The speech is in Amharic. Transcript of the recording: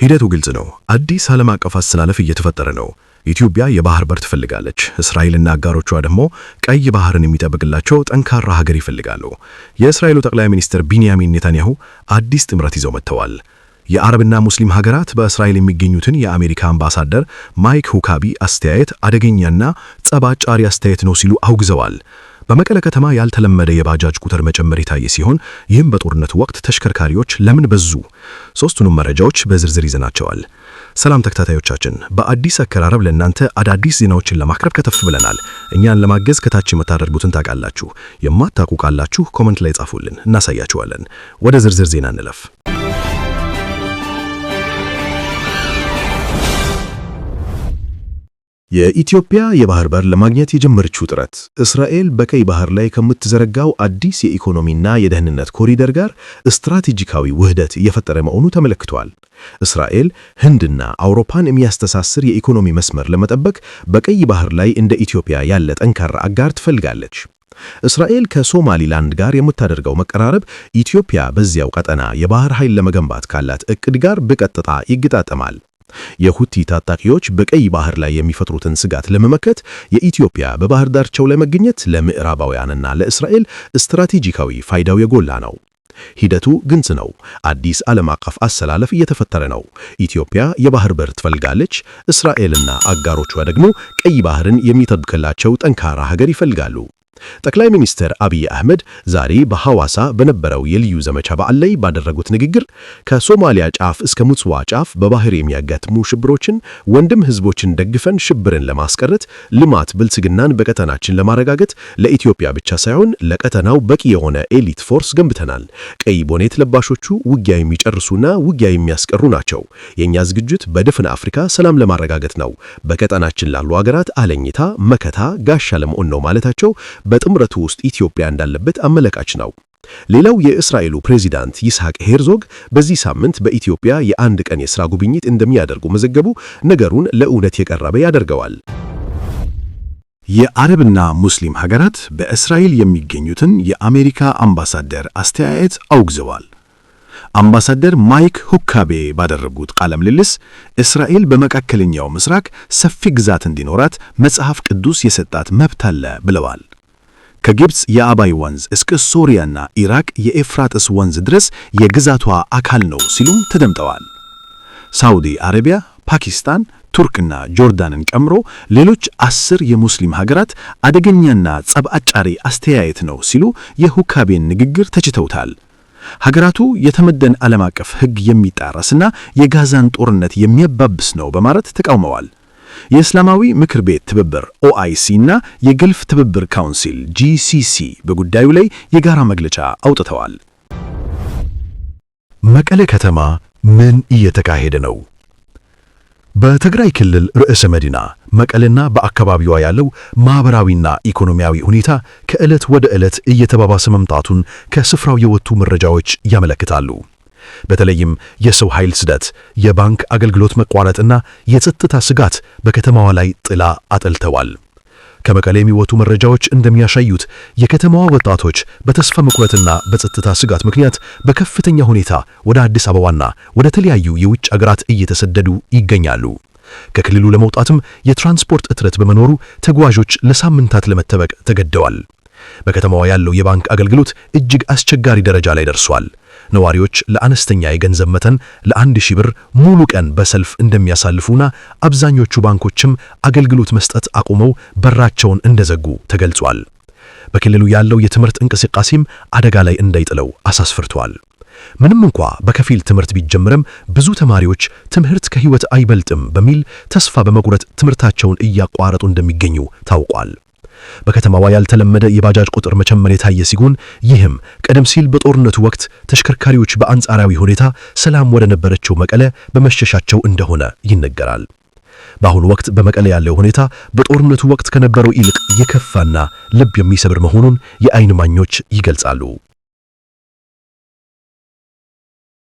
ሂደቱ ግልጽ ነው። አዲስ ዓለም አቀፍ አሰላለፍ እየተፈጠረ ነው። ኢትዮጵያ የባህር በር ትፈልጋለች። እስራኤልና አጋሮቿ ደግሞ ቀይ ባህርን የሚጠብቅላቸው ጠንካራ ሀገር ይፈልጋሉ። የእስራኤሉ ጠቅላይ ሚኒስትር ቢንያሚን ኔታንያሁ አዲስ ጥምረት ይዘው መጥተዋል። የአረብና ሙስሊም ሀገራት በእስራኤል የሚገኙትን የአሜሪካ አምባሳደር ማይክ ሁካቢ አስተያየት አደገኛና ጸባጫሪ አስተያየት ነው ሲሉ አውግዘዋል። በመቀለ ከተማ ያልተለመደ የባጃጅ ቁጥር መጨመር የታየ ሲሆን ይህም በጦርነቱ ወቅት ተሽከርካሪዎች ለምን በዙ? ሶስቱንም መረጃዎች በዝርዝር ይዘናቸዋል። ሰላም ተከታታዮቻችን፣ በአዲስ አቀራረብ ለእናንተ አዳዲስ ዜናዎችን ለማቅረብ ከተፍ ብለናል። እኛን ለማገዝ ከታች የምታደርጉትን ታውቃላችሁ። የማታውቁ ካላችሁ ኮመንት ላይ ጻፉልን፣ እናሳያችኋለን። ወደ ዝርዝር ዜና እንለፍ። የኢትዮጵያ የባህር በር ለማግኘት የጀመረችው ጥረት እስራኤል በቀይ ባህር ላይ ከምትዘረጋው አዲስ የኢኮኖሚና የደህንነት ኮሪደር ጋር ስትራቴጂካዊ ውህደት እየፈጠረ መሆኑ ተመልክቷል። እስራኤል ህንድና አውሮፓን የሚያስተሳስር የኢኮኖሚ መስመር ለመጠበቅ በቀይ ባህር ላይ እንደ ኢትዮጵያ ያለ ጠንካራ አጋር ትፈልጋለች። እስራኤል ከሶማሊላንድ ጋር የምታደርገው መቀራረብ ኢትዮጵያ በዚያው ቀጠና የባህር ኃይል ለመገንባት ካላት እቅድ ጋር በቀጥታ ይገጣጠማል። የሁቲ ታጣቂዎች በቀይ ባህር ላይ የሚፈጥሩትን ስጋት ለመመከት የኢትዮጵያ በባህር ዳርቻው ላይ መገኘት ለምዕራባውያንና ለእስራኤል ስትራቴጂካዊ ፋይዳው የጎላ ነው። ሂደቱ ግልጽ ነው። አዲስ ዓለም አቀፍ አሰላለፍ እየተፈጠረ ነው። ኢትዮጵያ የባህር በር ትፈልጋለች። እስራኤልና አጋሮቿ ደግሞ ቀይ ባህርን የሚጠብቅላቸው ጠንካራ ሀገር ይፈልጋሉ። ጠቅላይ ሚኒስትር አብይ አህመድ ዛሬ በሐዋሳ በነበረው የልዩ ዘመቻ በዓል ላይ ባደረጉት ንግግር ከሶማሊያ ጫፍ እስከ ሙጽዋ ጫፍ በባህር የሚያጋጥሙ ሽብሮችን ወንድም ህዝቦችን ደግፈን ሽብርን ለማስቀረት ልማት ብልጽግናን በቀጠናችን ለማረጋገጥ ለኢትዮጵያ ብቻ ሳይሆን ለቀጠናው በቂ የሆነ ኤሊት ፎርስ ገንብተናል። ቀይ ቦኔት ለባሾቹ ውጊያ የሚጨርሱና ውጊያ የሚያስቀሩ ናቸው። የኛ ዝግጅት በድፍን አፍሪካ ሰላም ለማረጋገጥ ነው። በቀጠናችን ላሉ ሀገራት አለኝታ መከታ ጋሻ ለመሆን ነው ማለታቸው በጥምረቱ ውስጥ ኢትዮጵያ እንዳለበት አመለካች ነው። ሌላው የእስራኤሉ ፕሬዚዳንት ይስሐቅ ሄርዞግ በዚህ ሳምንት በኢትዮጵያ የአንድ ቀን የሥራ ጉብኝት እንደሚያደርጉ መዘገቡ ነገሩን ለእውነት የቀረበ ያደርገዋል። የአረብና ሙስሊም ሀገራት በእስራኤል የሚገኙትን የአሜሪካ አምባሳደር አስተያየት አውግዘዋል። አምባሳደር ማይክ ሁካቤ ባደረጉት ቃለ ምልልስ እስራኤል በመካከለኛው ምስራቅ ሰፊ ግዛት እንዲኖራት መጽሐፍ ቅዱስ የሰጣት መብት አለ ብለዋል። ከግብጽ የአባይ ወንዝ እስከ ሶሪያና ኢራቅ የኤፍራጥስ ወንዝ ድረስ የግዛቷ አካል ነው ሲሉም ተደምጠዋል። ሳውዲ አረቢያ፣ ፓኪስታን፣ ቱርክና ጆርዳንን ጨምሮ ሌሎች 10 የሙስሊም ሀገራት አደገኛና ጸብ አጫሪ አስተያየት ነው ሲሉ የሁካቤን ንግግር ተችተውታል። ሀገራቱ የተመደን ዓለም አቀፍ ሕግ የሚጣረስና የጋዛን ጦርነት የሚያባብስ ነው በማለት ተቃውመዋል። የእስላማዊ ምክር ቤት ትብብር ኦአይሲ እና የገልፍ ትብብር ካውንሲል ጂሲሲ በጉዳዩ ላይ የጋራ መግለጫ አውጥተዋል። መቀለ ከተማ ምን እየተካሄደ ነው? በትግራይ ክልል ርዕሰ መዲና መቀለና በአካባቢዋ ያለው ማህበራዊና ኢኮኖሚያዊ ሁኔታ ከዕለት ወደ ዕለት እየተባባሰ መምጣቱን ከስፍራው የወጡ መረጃዎች ያመለክታሉ። በተለይም የሰው ኃይል ስደት፣ የባንክ አገልግሎት መቋረጥና የጸጥታ ስጋት በከተማዋ ላይ ጥላ አጥልተዋል። ከመቀሌ የሚወጡ መረጃዎች እንደሚያሳዩት የከተማዋ ወጣቶች በተስፋ መቁረጥና በጸጥታ ስጋት ምክንያት በከፍተኛ ሁኔታ ወደ አዲስ አበባና ወደ ተለያዩ የውጭ አገራት እየተሰደዱ ይገኛሉ። ከክልሉ ለመውጣትም የትራንስፖርት እጥረት በመኖሩ ተጓዦች ለሳምንታት ለመጠበቅ ተገደዋል። በከተማዋ ያለው የባንክ አገልግሎት እጅግ አስቸጋሪ ደረጃ ላይ ደርሷል። ነዋሪዎች ለአነስተኛ የገንዘብ መጠን ለ1000 ብር ሙሉ ቀን በሰልፍ እንደሚያሳልፉና አብዛኞቹ ባንኮችም አገልግሎት መስጠት አቁመው በራቸውን እንደዘጉ ተገልጿል። በክልሉ ያለው የትምህርት እንቅስቃሴም አደጋ ላይ እንዳይጥለው አሳስፈርቷል። ምንም እንኳ በከፊል ትምህርት ቢጀምርም ብዙ ተማሪዎች ትምህርት ከህይወት አይበልጥም በሚል ተስፋ በመቁረጥ ትምህርታቸውን እያቋረጡ እንደሚገኙ ታውቋል። በከተማዋ ያልተለመደ የባጃጅ ቁጥር መጨመር የታየ ሲሆን ይህም ቀደም ሲል በጦርነቱ ወቅት ተሽከርካሪዎች በአንጻራዊ ሁኔታ ሰላም ወደ ነበረችው መቀለ በመሸሻቸው እንደሆነ ይነገራል። በአሁኑ ወቅት በመቀለ ያለው ሁኔታ በጦርነቱ ወቅት ከነበረው ይልቅ የከፋና ልብ የሚሰብር መሆኑን የዓይን እማኞች ይገልጻሉ።